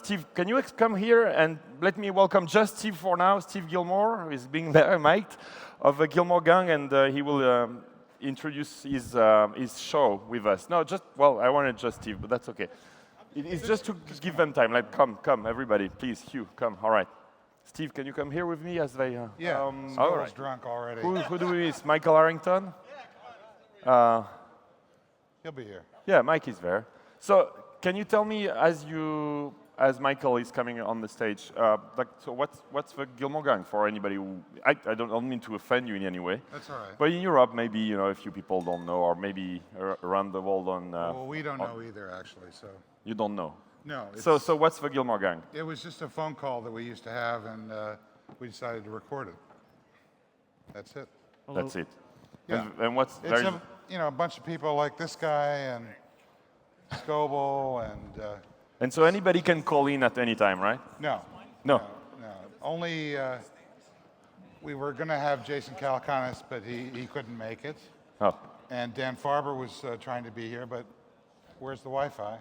Steve, can you come here and let me welcome just Steve for now. Steve Gillmor is being there, mate, of Gillmor Gang, and he will introduce his show with us. No, I wanted just Steve, but that's okay. It's just to give them time. Like, come, everybody, please. Hugh, come. All right. Steve, can you come here with me as they? Yeah. All right. Drunk already. Who do we miss? Michael Arrington. He'll be here. Yeah, Mike is there. So, can you tell me as Michael is coming on the stage, so what's the Gillmor Gang for anybody who, I don't mean to offend you in any way. That's all right. But in Europe, maybe, a few people don't know, or maybe around the world on... well, we don't know either, actually, so... You don't know? No. So what's the Gillmor Gang? It was just a phone call that we used to have, and we decided to record it. That's it. Hello. That's it. Yeah. And what's... It's a bunch of people like this guy, and Scoble, and so anybody can call in at any time, right? No. Only we were going to have Jason Calacanis, but he couldn't make it. Oh. And Dan Farber was trying to be here, but where's the Wi-Fi?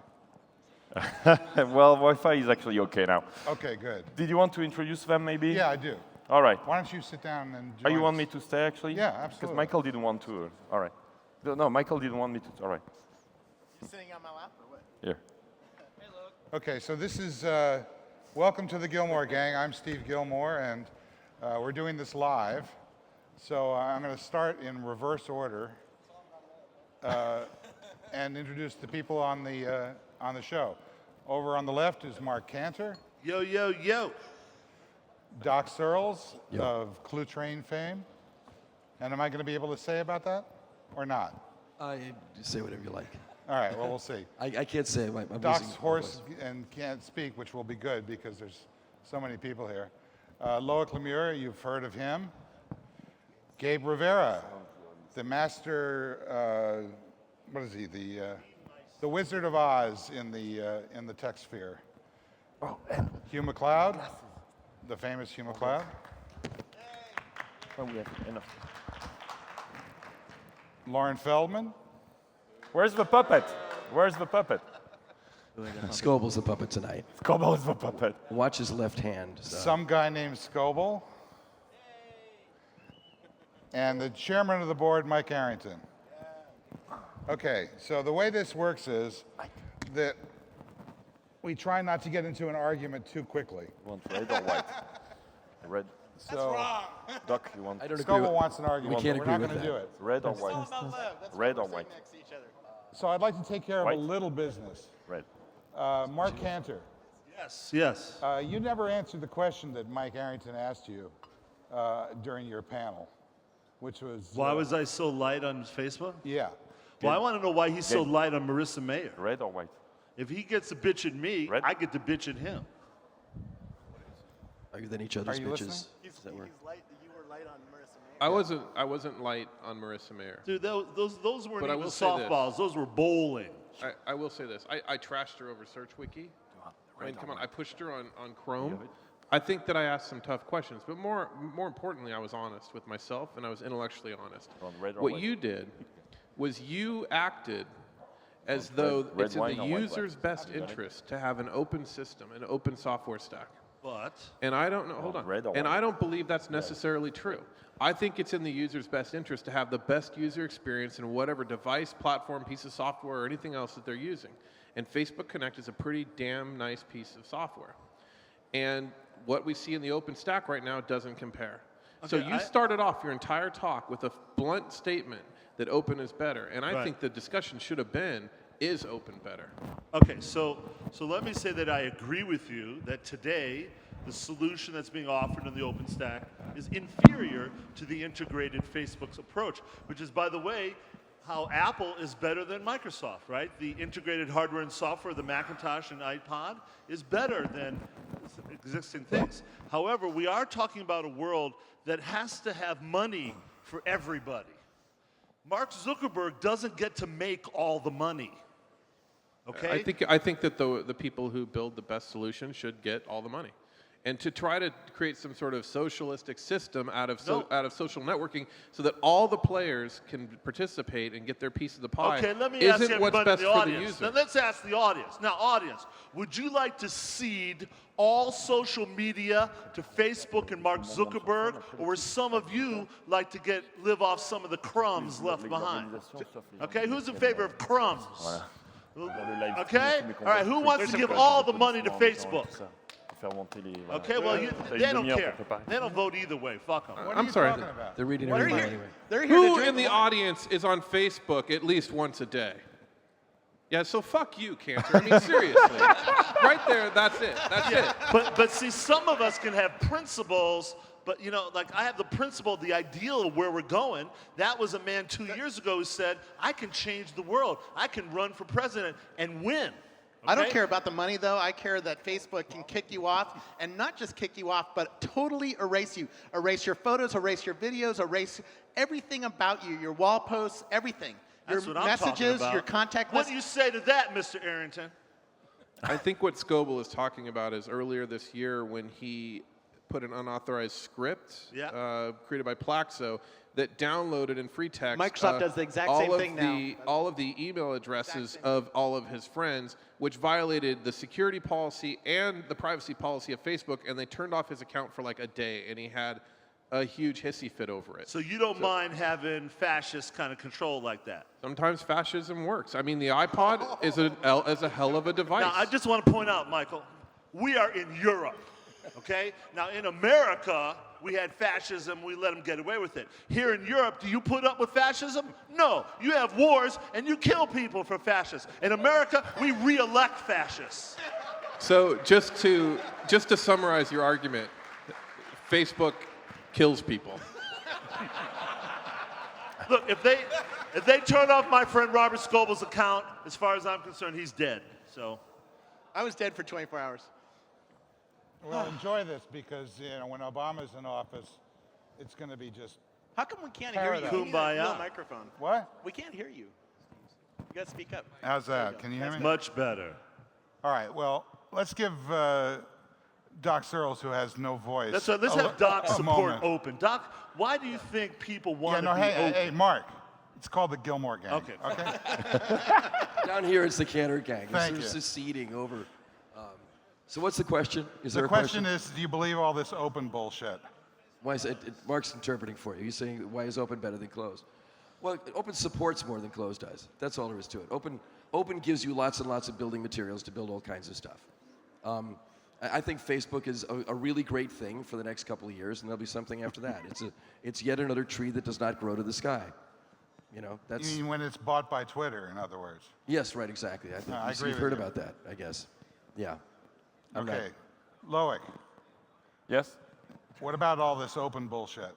Well, Wi-Fi is actually okay now. Okay, good. Did you want to introduce them, maybe? Yeah, I do. All right. Why don't you sit down and join Oh, you want us? me to stay, actually? Yeah, absolutely. Because Michael didn't want to. All right. No, Michael didn't want me to. All right. You're sitting on my lap or what? Here. Hey, Loic. Okay, so this is, welcome to the Gillmor Gang. I'm Steve Gillmor, and we're doing this live. So I'm going to start in reverse order and introduce the people on the show. Over on the left is Mark Cantor. Yo, yo, yo. Doc Searls of Clue Train fame. And am I going to be able to say about that or not? Just say whatever you like. All right, well, we'll see. I can't say. I'm Doc's losing hoarse and can't speak, which will be good because there's so many people here. Loic Meur, you've heard of him. Gabe Rivera, the master, what is he? The Wizard of Oz in the tech sphere. Oh, and Hugh MacLeod, the famous Hugh MacLeod. oh, we have enough. Lauren Feldman. Where's the puppet? Where's the puppet? Scoble's the puppet tonight. Scoble is the puppet. Watch his left hand. So. Some guy named Scoble. And the chairman of the board, Mike Arrington. Okay, so the way this works is that we try not to get into an argument too quickly. You want red or white? Red. So That's wrong. Doc, you want I don't agree. Scoble wants an argument, can't but we're agree not with going to that. do it. red or It's all white? about love. That's Red why or we're white? sitting next to each other. So I'd like to take care of White. a little business. Red. Mark Cantor, Yes. you never answered the question that Mike Arrington asked you during your panel, which was... Why was I so light on Facebook? Yeah. Well, I want to know why he's so light on Marissa Mayer. Red or white? If he gets to bitch at me, Red? I get to bitch at him. Other than each other's Are you bitches. listening? He's Does that work? light. You were light on Marissa Mayer. I wasn't light on Marissa Mayer. Dude, those weren't But I even will say this. softballs. Those were bowling. I will say this. I trashed her over Search Wiki. I mean, come on. I pushed her on Chrome. I think that I asked some tough questions, but more importantly, I was honest with myself and I was intellectually honest. On red or What white? you did was you acted as though red it's in wine the or white user's best interest to have an open system, an open software stack. But And I don't know, hold on. red or And white? I don't believe that's necessarily true. I think it's in the user's best interest to have the best user experience in whatever device, platform, piece of software, or anything else that they're using. And Facebook Connect is a pretty damn nice piece of software. And what we see in the OpenStack right now doesn't compare. So Okay, you started off your entire talk with a blunt statement that open is better. And I Right. think the discussion should have been, is open better? okay, so let me say that I agree with you that today the solution that's being offered in the OpenStack is inferior to the integrated Facebook's approach, which is, by the way, how Apple is better than Microsoft, right? The integrated hardware and software, the Macintosh and iPod, is better than existing things. However, we are talking about a world that has to have money for everybody. Mark Zuckerberg doesn't get to make all the money. Okay? I think that the people who build the best solution should get all the money. and to try to create some sort of socialistic system out of social networking so that all the players can participate and get their piece of the pie Okay, let me ask isn't what's everybody in best the for the audience. user. Now, let's ask the audience. Now, audience, would you like to cede all social media to Facebook and Mark Zuckerberg, or would some of you like to live off some of the crumbs left behind? Okay, who's in favor of crumbs? Okay, all right, who wants to give all the money to Facebook? Okay, well, they don't care. They don't vote either way. Fuck them. I'm sorry. Talking about? They're reading They're everything here, anyway. they're here Who to drink in the wine. audience is on Facebook at least once a day? Yeah, so fuck you, Cantor. I mean, seriously. Right there, that's it. That's it. But see, some of us can have principles, but like I have the principle, the ideal of where we're going. That was a man 2 years ago who said, I can change the world. I can run for president and win. I don't Okay? care about the money, though. I care that Facebook can kick you off, and not just kick you off, but totally erase you. Erase your photos, erase your videos, erase everything about you, your wall posts, everything. That's Your what I'm talking messages, about. your contact What list. do you say to that, Mr. Arrington? I think what Scoble is talking about is earlier this year when he put an unauthorized script created by Plaxo that downloaded in free text Microsoft does the exact same thing now. all of the email addresses of all of his friends, which violated the security policy and the privacy policy of Facebook, and they turned off his account for like a day, and he had a huge hissy fit over it. So you don't mind having fascist kind of control like that? Sometimes fascism works. I mean, the iPod is a hell of a device. Now, I just want to point out, Michael, we are in Europe, okay? Now, in America, we had fascism. We let them get away with it. Here in Europe, do you put up with fascism? No. You have wars, and you kill people for fascists. In America, we re-elect fascists. So just to summarize your argument, Facebook kills people. Look, if they turn off my friend Robert Scoble's account, as far as I'm concerned, he's dead. So I was dead for 24 hours. Well, enjoy this because when Obama's in office, it's going to be just How come we can't hear you? Paradise. We need a Kumbaya. real microphone. what? We can't hear you. You got to speak up. How's that? Can you hear me? much better. All right. Well, let's give Doc Searls, who has no voice. That's right. Let's have Doc a support moment. open. Doc, why do you think people Yeah, want no, to be hey, open? hey, Mark. It's called the Gillmor Gang. Okay. Okay. Down here, it's the Cantor Gang. Thank It's you. seceding over. So what's the question? Is The there a question is, do you believe all this open bullshit? Why is it? Mark's interpreting for you. He's saying, why is open better than closed? Well, open supports more than closed does. That's all there is to it. Open gives you lots and lots of building materials to build all kinds of stuff. I think Facebook is a really great thing for the next couple of years, and there'll be something after that. It's yet another tree that does not grow to the sky. That's You mean when it's bought by Twitter, in other words? yes, right, exactly. I think No, I agree you've with heard you. about that, I guess. Yeah. I'm not- Okay. Loic, Yes? what about all this open bullshit?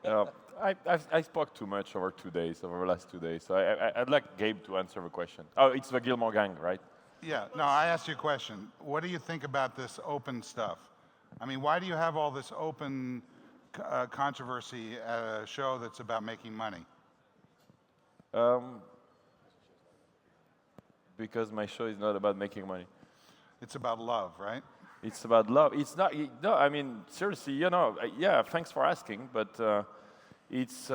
I spoke too much over the last 2 days. So I'd like Gabe to answer the question. Oh, it's the Gillmor Gang, right? Yeah, no, I asked you a question. What do you think about this open stuff? I mean, why do you have all this open controversy at a show that's about making money? Because my show is not about making money. It's about love, right? It's about love. It's not. No, I mean seriously. Yeah. Thanks for asking, but it's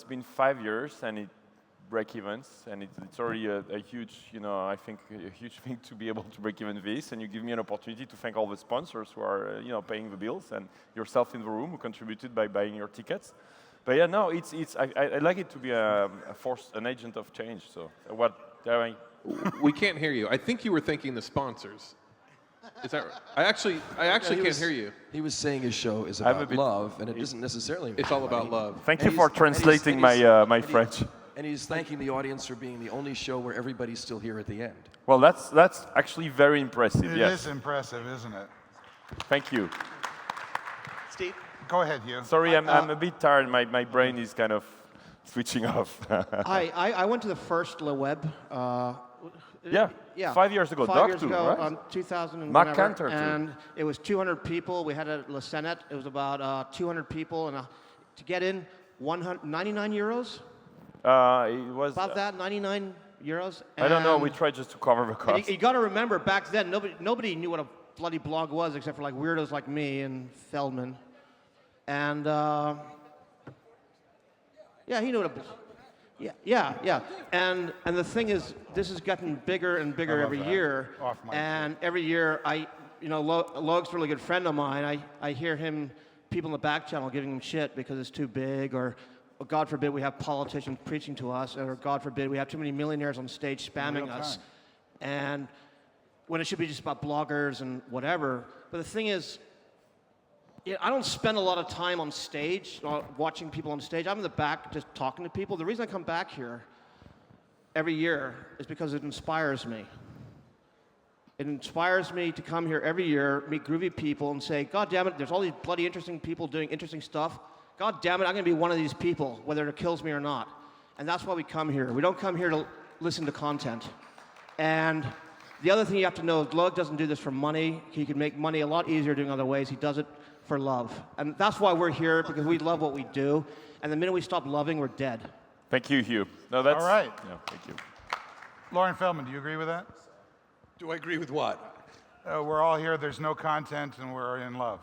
been 5 years and it break evens, and it's already a huge. I think a huge thing to be able to break even this. And you give me an opportunity to thank all the sponsors who are paying the bills, and yourself in the room who contributed by buying your tickets. But yeah, no, I like it to be a force, an agent of change. So what? We can't hear you. I think you were thanking the sponsors. Is that right? I actually can't hear you. He was saying his show is I'm a about bit- love, and it isn't necessarily. It's all about love. Thank And you for he's- translating and he's- my French. And he's thanking the audience for being the only show where everybody's still here at the end. Well, that's actually very impressive. It Yes. is impressive, isn't it? Thank you. Steve? Go ahead, Hugh. Sorry, I'm a bit tired. My brain is kind of switching off. I went to the first LeWeb'. Yeah, 5 years ago. 5 years Doc too, ago, right? 2000 and Mark whatever, Cantor, too. and it was 200 people. We had it at La Senate. It was about 200 people, and to get in, 99 euros. It was. About that, 99 euros. I don't know. and- We tried just to cover the and cost. you got to remember, back then, nobody knew what a bloody blog was, except for like weirdos like me and Feldman. And yeah, he knew what yeah. And the thing is, this is getting bigger and bigger every year. Off mic. And every year, Loic's a really good friend of mine. I hear him, people in the back channel giving him shit because it's too big, or God forbid we have politicians preaching to us, or God forbid we have too many millionaires on stage spamming us. And when it should be just about bloggers and whatever. But the thing is, I don't spend a lot of time on stage, watching people on stage. I'm in the back just talking to people. The reason I come back here every year is because it inspires me. It inspires me to come here every year, meet groovy people, and say, God damn it, there's all these bloody interesting people doing interesting stuff. God damn it, I'm going to be one of these people, whether it kills me or not. And that's why we come here. We don't come here to listen to content. And the other thing you have to know is Loic doesn't do this for money. He can make money a lot easier doing other ways. He does it for love. And that's why we're here, because we love what we do. And the minute we stop loving, we're dead. Thank you, Hugh. No, that's All right. Yeah, thank you. Lauren Feldman, do you agree with that? Do I agree with what? We're all here, there's no content, and we're in love.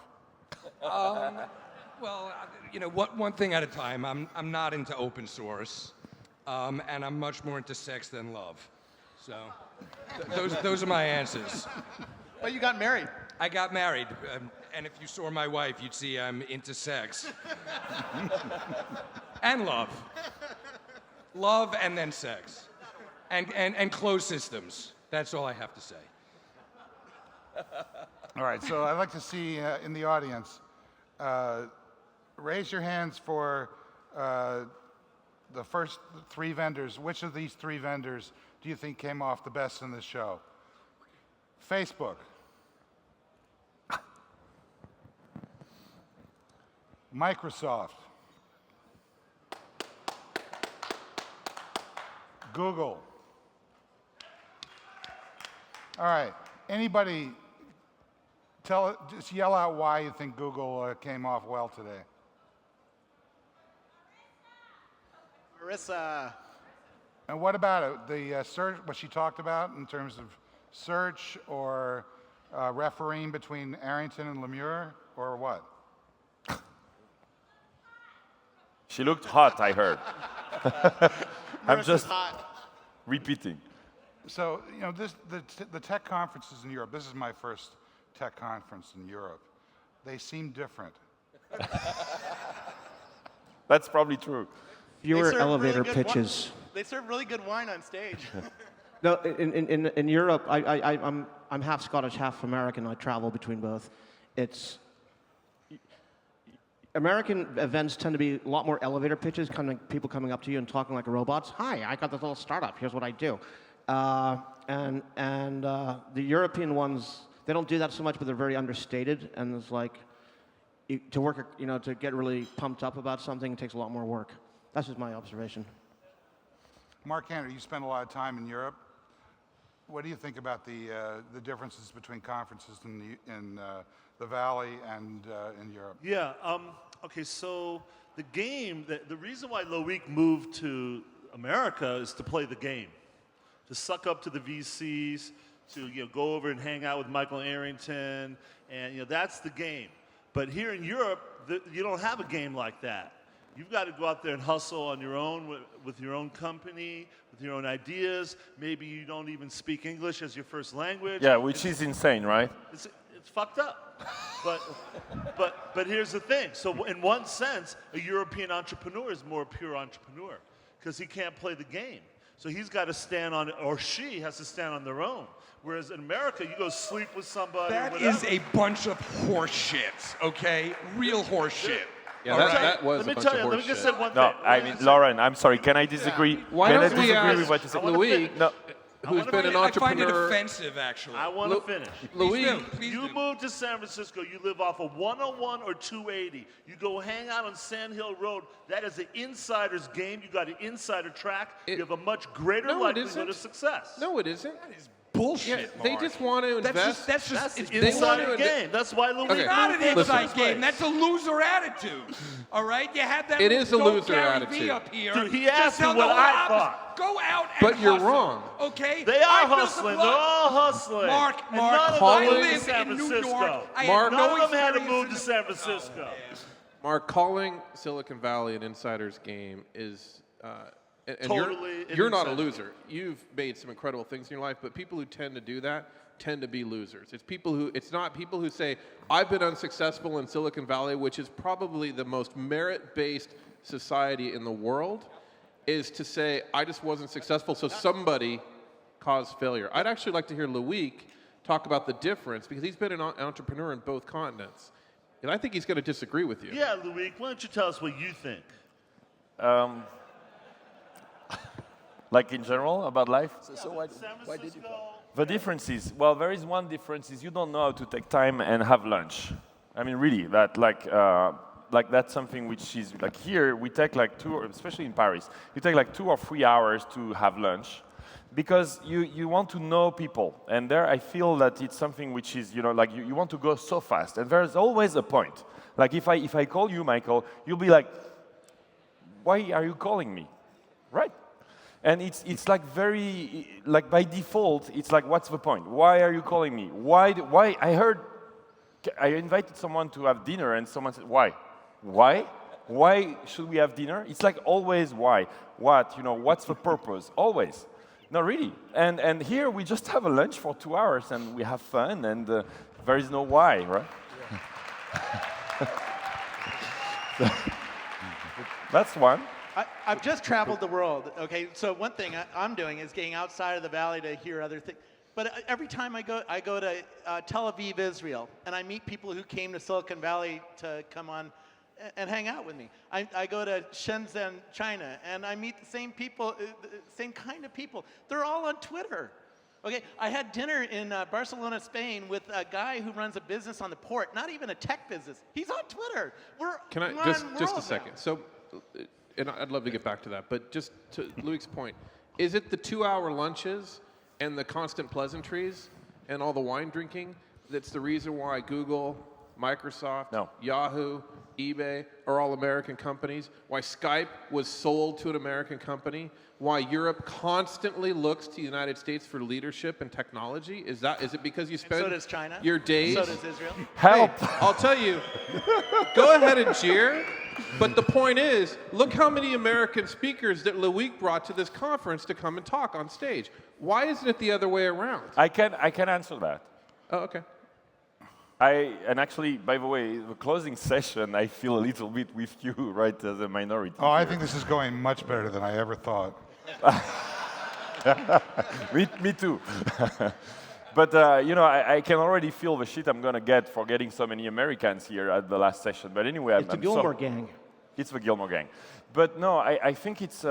Well, one thing at a time. I'm not into open source, and I'm much more into sex than love. So those are my answers. But you got married. I got married, and if you saw my wife, you'd see I'm into sex. And love. Love and then sex. And closed systems. That's all I have to say. All right, so I'd like to see in the audience, raise your hands for the first 3 vendors. Which of these 3 vendors do you think came off the best in this show? Facebook. Microsoft. Google. All right, anybody just yell out why you think Google came off well today. Marissa. And what about it? The search, what she talked about in terms of search or refereeing between Arrington and Meur, or what? She looked hot, I heard. I'm just repeating. So, the tech conferences in Europe, this is my first tech conference in Europe. They seem different. That's probably true. Fewer elevator pitches. They serve really good wine on stage. No, in Europe, I'm half Scottish, half American. I travel between both. American events tend to be a lot more elevator pitches, people coming up to you and talking like robots. Hi, I got this little startup. Here's what I do. And the European ones, they don't do that so much, but they're very understated. And it's like, to get really pumped up about something, it takes a lot more work. That's just my observation. Mark Henry, you spent a lot of time in Europe. What do you think about the differences between conferences in the Valley and in Europe? Yeah, okay, so the game, the reason why Loic moved to America is to play the game, to suck up to the VCs, to go over and hang out with Michael Arrington, and that's the game. But here in Europe, you don't have a game like that. You've got to go out there and hustle on your own with your own company, with your own ideas. Maybe you don't even speak English as your first language. Yeah, which is insane, right? It's fucked up. But here's the thing. So in one sense, a European entrepreneur is more a pure entrepreneur because he can't play the game. So he's got to stand on, or she has to stand on their own. Whereas in America, you go sleep with somebody. That is a bunch of horse shit, okay? Real horse shit. Yeah, that was a bunch of horse Let me just say shit. one thing. No, I mean, Lauren, I'm sorry. Can I disagree? Why Can I don't we disagree ask with what you said? Loic, No. who's been an I find it entrepreneur? offensive, actually. I want to finish. Loic, You moved to San Francisco. You live off of 101 or 280. You go hang out on Sand Hill Road. That is an insider's game. You got an insider track. You have a much greater No, it likelihood isn't. of success. No, it isn't. That is bullshit. They just want to invest. That's just It's they inside want the to game. That's why Loic It's not an moved inside into game. this That's a loser attitude. All right, you have that. It is a don't loser Gary attitude. Vee up here. Dude, he Just asked me tell what the I opposite. thought. Go out and But you're hustle, wrong. Okay? They are I built a hustling. blog. They're all hustling. Mark, And Mark, none of I them moved to live San in New Francisco. York. I Mark, had None no of them had to experience move in to the- San Francisco. Mark, calling Silicon Valley an insider's game is. And Totally you're not a insensitive. loser. You've made some incredible things in your life, but people who tend to do that tend to be losers. It's not people who say, I've been unsuccessful in Silicon Valley, which is probably the most merit-based society in the world, is to say, I just wasn't successful, so somebody caused failure. I'd actually like to hear Loic talk about the difference, because he's been an entrepreneur in both continents. And I think he's going to disagree with you. Yeah, Loic, why don't you tell us what you think? Like in general about life? So why San did you? Francisco. The difference is, well, there is one difference is you don't know how to take time and have lunch. I mean, really, that like that's something which is like here we take like especially in Paris, you take like 2 or 3 hours to have lunch, because you want to know people, and there I feel that it's something which is like you want to go so fast, and there's always a point. Like if I call you, Michael, you'll be like, why are you calling me, right? And it's like very, like by default, it's like, what's the point? Why are you calling me? Why I invited someone to have dinner and someone said, why? Why? Why should we have dinner? It's like always why. What, what's the purpose? Always. No, really. And here we just have a lunch for 2 hours and we have fun and there is no why, right? Yeah. That's one. I've just traveled the world, okay? So one thing I'm doing is getting outside of the valley to hear other things. But every time I go to Tel Aviv, Israel, and I meet people who came to Silicon Valley to come on and hang out with me. I go to Shenzhen, China, and I meet the same people, same kind of people. They're all on Twitter. Okay, I had dinner in Barcelona, Spain, with a guy who runs a business on the port, not even a tech business. He's on Twitter. We're Just a second. So, and I'd love to get back to that, but just to Loic's point, is it the 2-hour lunches and the constant pleasantries and all the wine drinking that's the reason why Google, Microsoft, Yahoo, eBay are all American companies? Why Skype was sold to an American company? Why Europe constantly looks to the United States for leadership and technology? Is it because you spend so does China. Your days? So does Israel. Help! Hey, I'll tell you, go ahead and cheer. But the point is, look how many American speakers that Loic brought to this conference to come and talk on stage. Why isn't it the other way around? I can answer that. Oh, okay. And actually, by the way, the closing session, I feel a little bit with you, right, as a minority. Oh, I think this is going much better than I ever thought. me too. But, I can already feel the shit I'm going to get for getting so many Americans here at the last session. But anyway, It's the Gillmor Gang. It's the Gillmor Gang. But no, I think it's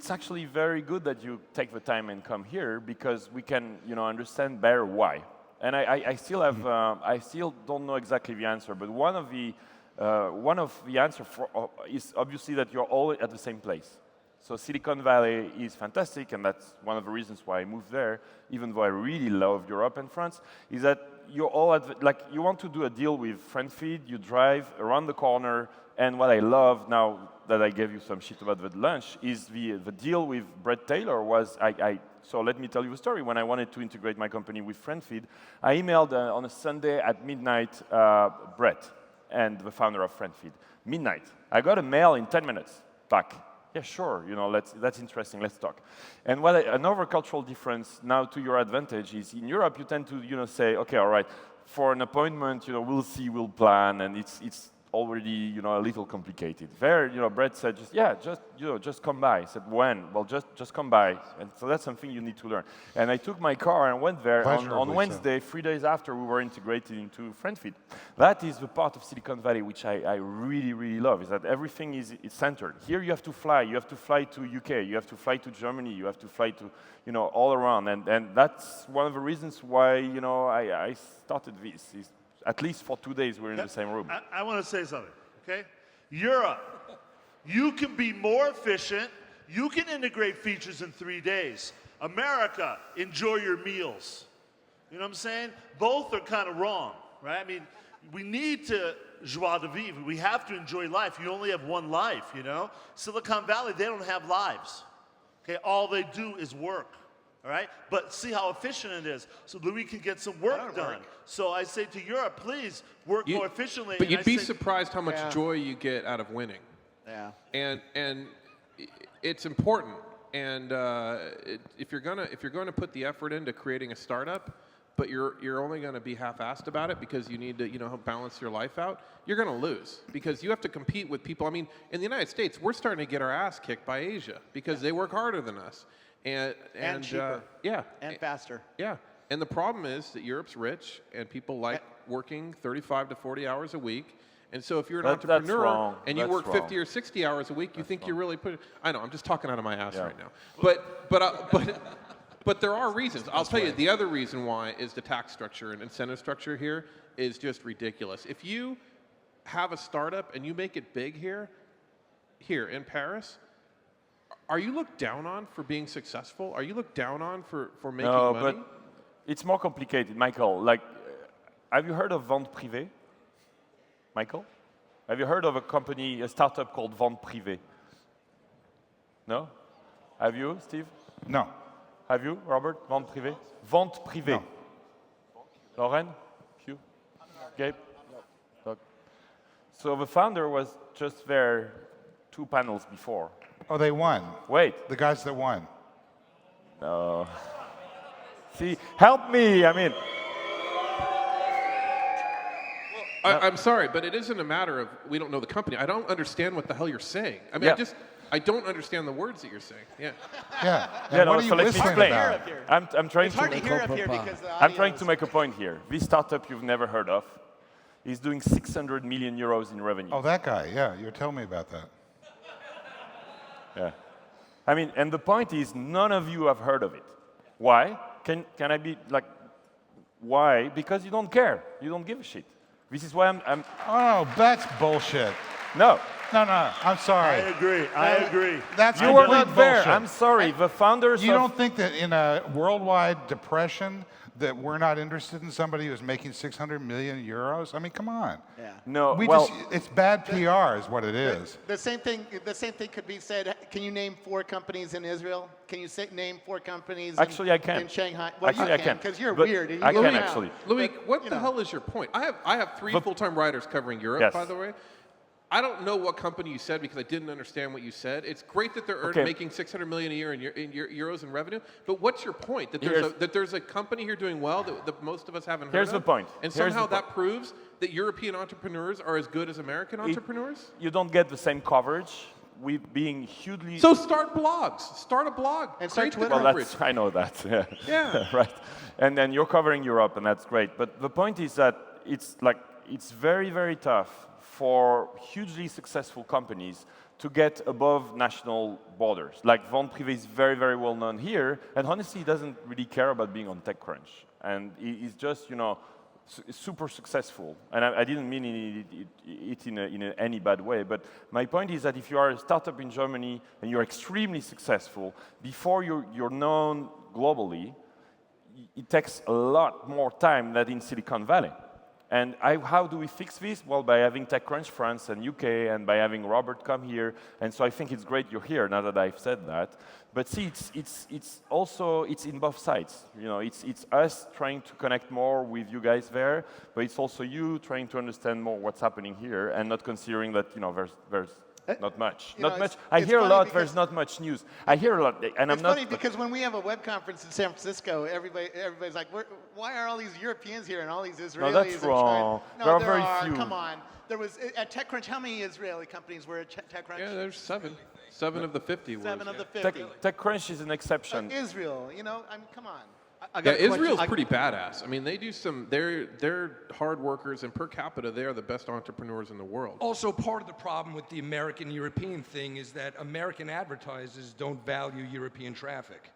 actually very good that you take the time and come here because we can, understand better why. And I still have, I still don't know exactly the answer, but one of the answers is obviously that you're all at the same place. So Silicon Valley is fantastic, and that's one of the reasons why I moved there, even though I really love Europe and France, is that you're all you want to do a deal with FriendFeed, you drive around the corner, and what I love now that I gave you some shit about the lunch is the deal with Brett Taylor was, so let me tell you a story. When I wanted to integrate my company with FriendFeed, I emailed on a Sunday at midnight Brett, and the founder of FriendFeed. Midnight. I got a mail in 10 minutes back. Yeah, sure, that's interesting, let's talk. And another cultural difference now to your advantage is in Europe, you tend to, say, okay, all right, for an appointment, we'll see, we'll plan, and it's already, a little complicated. There, Brett said, just come by. I said, when? Well, just come by. And so that's something you need to learn. And I took my car and went there on Wednesday, 3 days after we were integrated into FriendFeed. That is the part of Silicon Valley which I really, really love, is that everything is centered. Here you have to fly. You have to fly to UK. You have to fly to Germany. You have to fly to, all around. And that's one of the reasons why, I started this. At least for 2 days, we're in the same room. I want to say something, okay? Europe, you can be more efficient. You can integrate features in 3 days. America, enjoy your meals. You know what I'm saying? Both are kind of wrong, right? I mean, we need to joie de vivre. We have to enjoy life. You only have one life, you know? Silicon Valley, they don't have lives. Okay, all they do is work. All right? But see how efficient it is. So Louis can get some work done. So I say to Europe, please work more efficiently. But you'd be surprised how much joy you get out of winning. Yeah. And it's important. And if you're gonna put the effort into creating a startup, but you're only going to be half-assed about it because you need to balance your life out, you're going to lose because you have to compete with people. I mean, in the United States, we're starting to get our ass kicked by Asia because they work harder than us. And cheaper. Yeah. And faster. Yeah. And the problem is that Europe's rich and people like working 35 to 40 hours a week. And so if you're an entrepreneur and you work 50 or 60 hours a week, you think you're really putting... I know, I'm just talking out of my ass right now. But there are reasons. I'll tell you, the other reason why is the tax structure and incentive structure here is just ridiculous. If you have a startup and you make it big here in Paris, are you looked down on for being successful? Are you looked down on for making money? No, but it's more complicated, Michael. Like, have you heard of Vente Privée? Michael? Have you heard of a startup called Vente Privée? No? Have you, Steve? No. Have you, Robert? Vente Privée? Vente Privée. No. Lauren? Hugh? Gabe? Doug? So the founder was just there 2 panels before. Oh, they won. Wait. The guys that won. No. See, help me. I mean... I'm sorry, but it isn't a matter of we don't know the company. I don't understand what the hell you're saying. I mean, I don't understand the words that you're saying. Yeah. Yeah. Yeah, what are so you let me whistling explain. about? I'm trying It's hard to to hear up here because the I'm trying audio to make a point here. This startup you've never heard of is doing 600 million euros in revenue. Oh, that guy. Yeah, you were telling me about that. Yeah. I mean, and the point is, none of you have heard of it. Why? Can I be like, why? Because you don't care. You don't give a shit. This is why I'm Oh, that's bullshit. no. No, I'm sorry. I agree. That's You were complete not there. bullshit. I'm sorry. The founders You of don't think that in a worldwide depression that we're not interested in somebody who's making 600 million euros? I mean, come on. Yeah. no. It's bad PR is what it is. The same thing could be said. Can you name 4 companies in Israel? Can you name 4 companies Actually, I can. in Shanghai? Well, Actually, you I can. because you're But weird. And you I go can around. actually. Louis, what the hell is your point? I have 3 full-time writers covering Europe, Yes. by the way. I don't know what company you said because I didn't understand what you said. It's great that they're making 600 million a year in euros in revenue, but what's your point? That there's a company here doing well that most of us haven't heard Here's of? the point. And Here's somehow the point. that proves that European entrepreneurs are as good as American entrepreneurs? You don't get the same coverage with being hugely. So start blogs. Start a blog. And start Create the Twitter. Well, coverage. I know that. Yeah. Yeah. Right. And then you're covering Europe, and that's great. But the point is that it's very, very tough for hugely successful companies to get above national borders. Like Vente Privée is very, very well known here, and honestly, he doesn't really care about being on TechCrunch. And he's just, super successful. And I didn't mean it in any bad way, but my point is that if you are a startup in Germany and you're extremely successful, before you're known globally, it takes a lot more time than in Silicon Valley. And how do we fix this? Well, by having TechCrunch France and UK, and by having Robert come here. And so I think it's great you're here, now that I've said that. But see, it's also in both sides. It's us trying to connect more with you guys there, but it's also you trying to understand more what's happening here, and not considering that there's not much. Not much. I hear a lot. There's not much news. I hear a lot, and I'm not. It's funny because when we have a web conference in San Francisco, everybody's like, "Why are all these Europeans here and all these Israelis?" No, that's wrong. No, there are there very are. few. Come on. There was at TechCrunch. How many Israeli companies were at TechCrunch? Yeah, there's 7. 7 of the 50 were. 7 of the 50. TechCrunch is an exception. Israel, I mean, come on. I Yeah, got a question. Israel's pretty badass. I mean, they do they're hard workers, and per capita, they are the best entrepreneurs in the world. Also, part of the problem with the American-European thing is that American advertisers don't value European traffic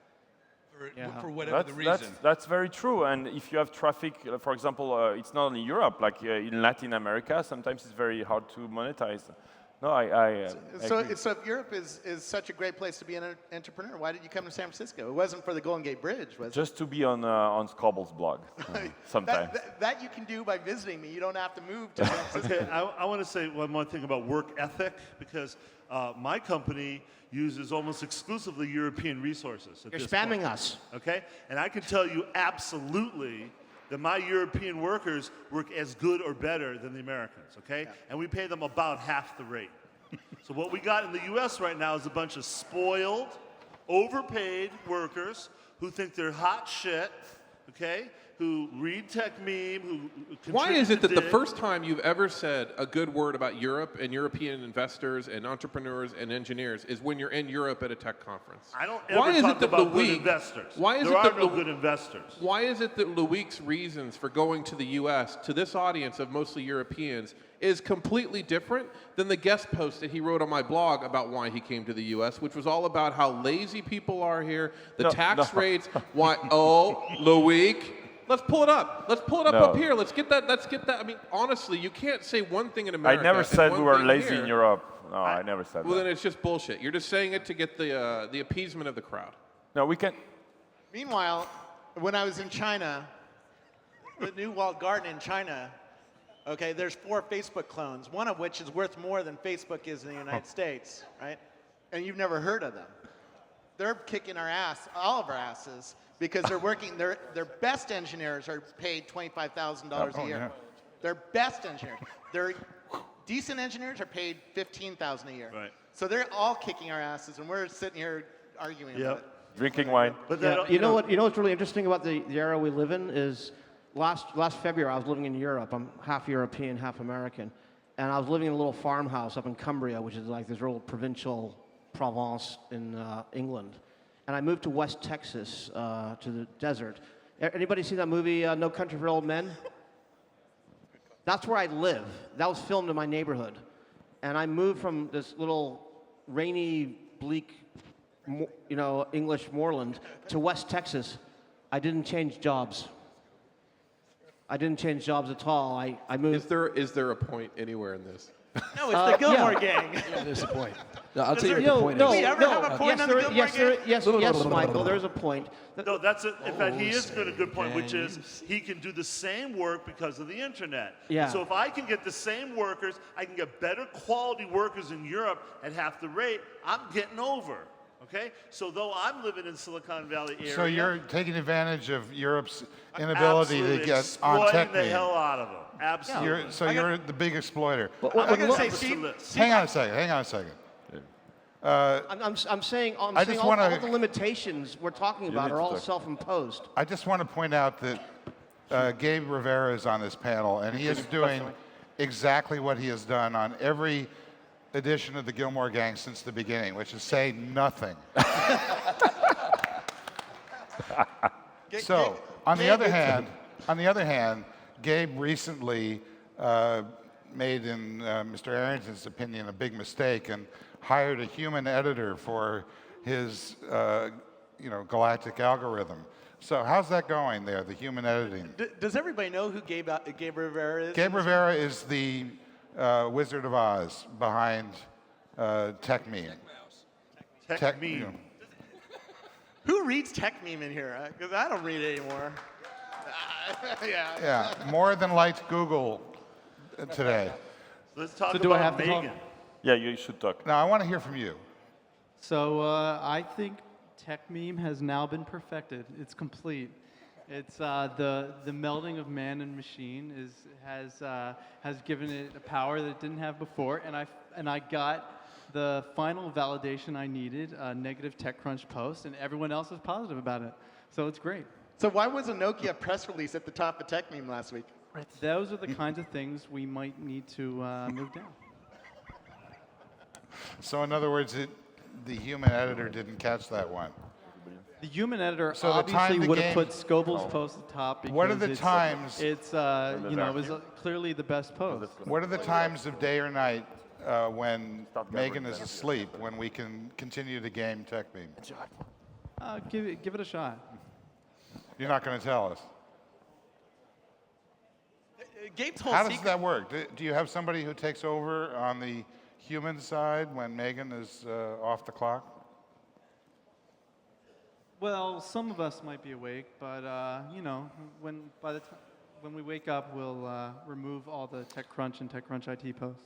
for whatever the reason. That's very true. And if you have traffic, for example, it's not only Europe, like in Latin America, sometimes it's very hard to monetize. No, I So, agree. so if Europe is such a great place to be an entrepreneur, why did you come to San Francisco? It wasn't for the Golden Gate Bridge, was it? Just to be on Scoble's blog sometime. That you can do by visiting me. You don't have to move to San Francisco. Okay, I want to say one more thing about work ethic, because my company uses almost exclusively European resources. You're spamming us. Okay? And I can tell you absolutely that my European workers work as good or better than the Americans, okay? Yeah. And we pay them about half the rate. So what we got in the US right now is a bunch of spoiled, overpaid workers who think they're hot shit, okay? Who read tech meme, who Why is it that the Dig. first time you've ever said a good word about Europe and European investors and entrepreneurs and engineers is when you're in Europe at a tech conference? I don't Why ever is talk it that about good Loic- investors. Why is there it are that no Lo- good investors. Why is it that Loic's reasons for going to the U.S. to this audience of mostly Europeans is completely different than the guest post that he wrote on my blog about why he came to the U.S., which was all about how lazy people are here, the tax rates, why, Loic. Let's pull it up. Let's pull it up here. Let's get that. I mean, honestly, you can't say one thing in America. I never and said one we were thing lazy here. in Europe. No, I never said Well, that. then it's just bullshit. You're just saying it to get the appeasement of the crowd. No, we can. Meanwhile, when I was in China, the new walled garden in China, okay, there's 4 Facebook clones, one of which is worth more than Facebook is in the United States, right? And you've never heard of them. They're kicking our ass, all of our asses, because they're working, their best engineers are paid $25,000 a year. Yeah. Their best engineers. Their decent engineers are paid $15,000 a year. Right. So they're all kicking our asses, and we're sitting here arguing about it. Drinking wine. But Yeah, that, you know what's really interesting about the era we live in is last February I was living in Europe. I'm half European, half American, and I was living in a little farmhouse up in Cumbria, which is like this real provincial Provence in England. And I moved to West Texas, to the desert. Anybody see that movie, No Country for Old Men? That's where I live. That was filmed in my neighborhood. And I moved from this little rainy, bleak, English moorland to West Texas. I didn't change jobs. I didn't change jobs at all. I moved. Is there a point anywhere in this? No, it's the Gillmor yeah. Gang. Yeah, there's a point. No, I'll tell you what No, the point no, is. we ever have a point yes, on the there- Gillmor yes, there- Gang? yes, Michael, there's a point. no, that's it. In fact, he has got a good point, which is he can do the same work because of the internet. Yeah. So if I can get the same workers, I can get better quality workers in Europe at half the rate, I'm getting over. Okay? So though I'm living in Silicon Valley area, So you're taking advantage of Europe's inability to get on exploiting tech the meme. hell out of them. Absolutely. You're the big exploiter. I'm going to say, Listen Steve, to this. Hang on a second. I'm saying all the limitations we're talking about need are to all talk. self-imposed. I just want to point out that Gabe Rivera is on this panel, and he is doing exactly what he has done on every edition of the Gillmor Gang since the beginning, which is say nothing. So, on the other hand, Gabe recently made, in Mr. Arrington's opinion, a big mistake and hired a human editor for his, galactic algorithm. So how's that going there, the human editing? does everybody know who Gabe Rivera is? Gabe Rivera is the Wizard of Oz behind Tech Meme. Tech meme. you know. Who reads tech meme in here? Because I don't read it anymore. Yeah, more than liked Google today. Let's talk do I about have to talk? Megan. Yeah, you should talk. Now, I want to hear from you. So I think tech meme has now been perfected. It's complete. It's the melding of man and machine has given it a power that it didn't have before, and I got the final validation I needed, a negative TechCrunch post, and everyone else is positive about it. So it's great. So why was a Nokia press release at the top of tech meme last week? Those are the kinds of things we might need to move down. So in other words, the human editor didn't catch that one. The human editor So the time obviously the would have game- put Scoble's post at the top because What are the times? It's it was clearly the best post. What are the times of day or night when Megan is asleep, when we can continue to game Tech Meme? Give it a shot. You're not going to tell us. Gabe's whole How does secret. that work? Do you have somebody who takes over on the human side when Megan is off the clock? Well, some of us might be awake, but you know, when we wake up, we'll remove all the TechCrunch and TechCrunch IT posts.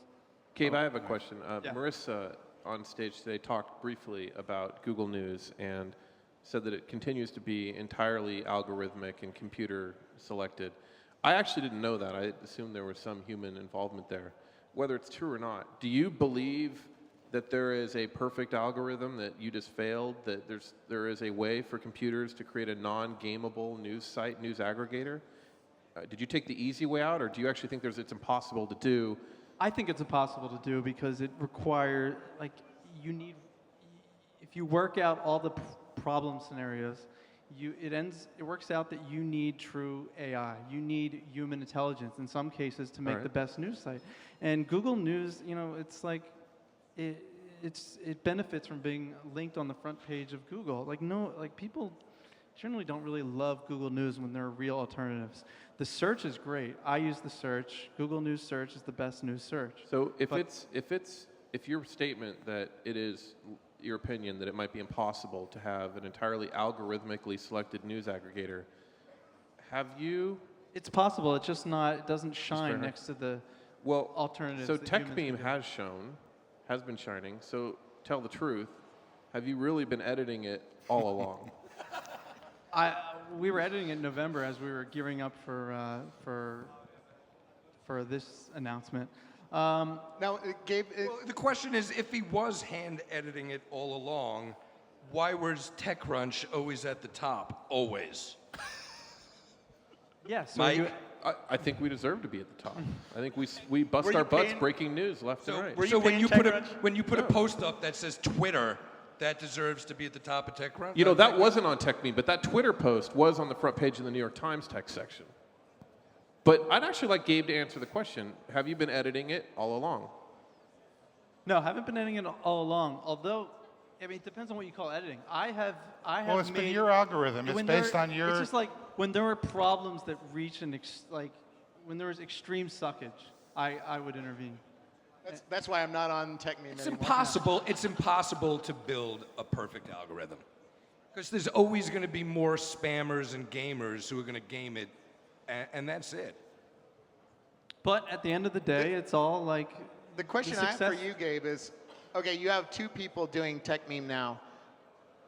Gabe, I have a question. Yeah. Marissa on stage today talked briefly about Google News and said that it continues to be entirely algorithmic and computer selected. I actually didn't know that. I assumed there was some human involvement there. Whether it's true or not, do you believe that there is a perfect algorithm that you just failed, that there is a way for computers to create a non-gameable news site, news aggregator? Did you take the easy way out, or do you actually think it's impossible to do? I think it's impossible to do because it requires, like, if you work out all the problem scenarios, it works out that you need true AI. You need human intelligence in some cases to make the best news site. And Google News, you know, it's like, it benefits from being linked on the front page of Google. Like people generally don't really love Google News when there are real alternatives. The search is great. I use the search. Google News search is the best news search. So if your statement that it is your opinion that it might be impossible to have an entirely algorithmically selected news aggregator, have you? It's possible. It's just not. It doesn't shine next to the alternatives. So TechMeme has been shining. So tell the truth. Have you really been editing it all along? We were editing it in November as we were gearing up for this announcement. Now, Gabe, Well, the question is, if he was hand editing it all along, why was TechCrunch always at the top? Always. Yes. Mike? I think we deserve to be at the top. I think we bust our butts breaking news left and right. So when you put a post up that says Twitter, that deserves to be at the top of TechCrunch? You know, that wasn't on TechMeme, but that Twitter post was on the front page of the New York Times tech section. But I'd actually like Gabe to answer the question. Have you been editing it all along? No, I haven't been editing it all along. Although, I mean, it depends on what you call editing. I have Well, it's been your algorithm. It's based on your... It's just like when there were problems that reach when there was extreme suckage, I would intervene. that's why I'm not on TechMeme It's anymore. It's impossible to build a perfect algorithm. Because there's always going to be more spammers and gamers who are going to game it, and that's it. But at the end of the day, it's all like... The question I have for you, Gabe, is, okay, you have 2 people doing TechMeme now.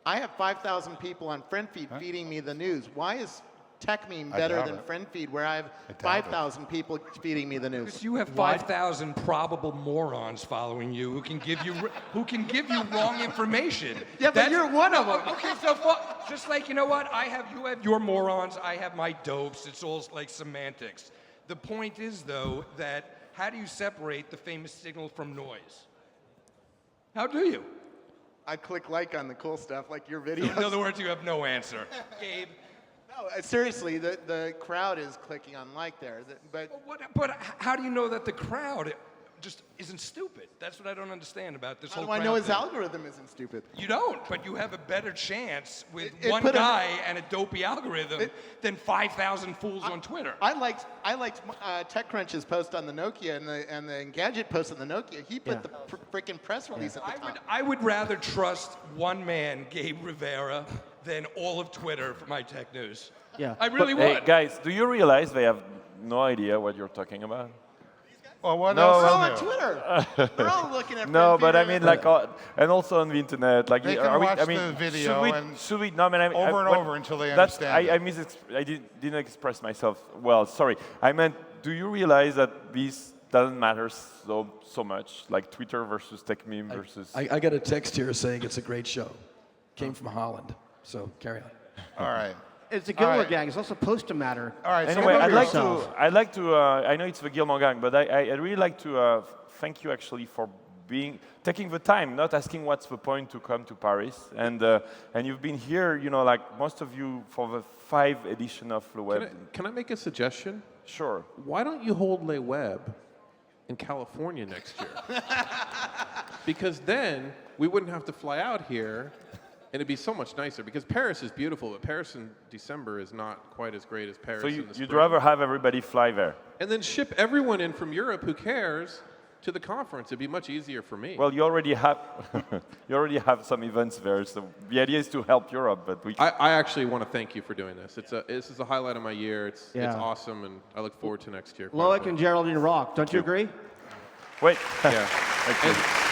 I have 5,000 people on FriendFeed feeding me the news. Why is TechMeme better than FriendFeed, where I have 5,000 people feeding me the news? Because you have 5,000 probable morons following you who can give you wrong information. Yeah, but you're one of them. Okay, so just like, you know what? You have your morons, I have my dopes. It's all like semantics. The point is, though, that how do you separate the famous signal from noise? How do you? I click like on the cool stuff, like your videos. In other words, you have no answer. Gabe? No, seriously, the crowd is clicking on like there. But how do you know that the crowd just isn't stupid? That's what I don't understand about this whole how do I know his algorithm isn't stupid? You don't, but you have a better chance with one guy and a dopey algorithm than 5,000 fools on Twitter. I liked TechCrunch's post on the Nokia and the Engadget post on the Nokia. He put the freaking press release at the top. I would rather trust one man, Gabe Rivera, than all of Twitter for my tech news. Yeah. I really would. Hey, guys, do you realize they have no idea what you're talking about? Well, what They're else? all on Twitter. They're all looking at No, FriendFeed but I and mean, everything. and also on the internet. Like, They can watch the video should we? No, I mean, over and over until they understand I didn't express myself well. Sorry. I meant, do you realize that this doesn't matter so much? Like Twitter versus TechMeme versus. I got a text here saying it's a great show. Came from Holland. So carry on. All right. It's the Gillmor Gang. It's also supposed to matter. All right. Anyway, so I'd like to. I know it's the Gillmor Gang, but I'd really like to thank you actually for taking the time, not asking what's the point to come to Paris, and you've been here, you know, like most of you for the 5 edition of LeWeb'08. Can I make a suggestion? Sure. Why don't you hold LeWeb' in California next year? Because then we wouldn't have to fly out here. And it'd be so much nicer, because Paris is beautiful, but Paris in December is not quite as great as Paris in the spring. You'd rather have everybody fly there? And then ship everyone in from Europe who cares to the conference. It'd be much easier for me. Well, you already have some events there, so the idea is to help Europe. But I actually want to thank you for doing this. This is a highlight of my year. It's Yeah. awesome, and I look forward to next year. Loic and Geraldine rock. Don't you agree? Wait. Yeah. Thank you.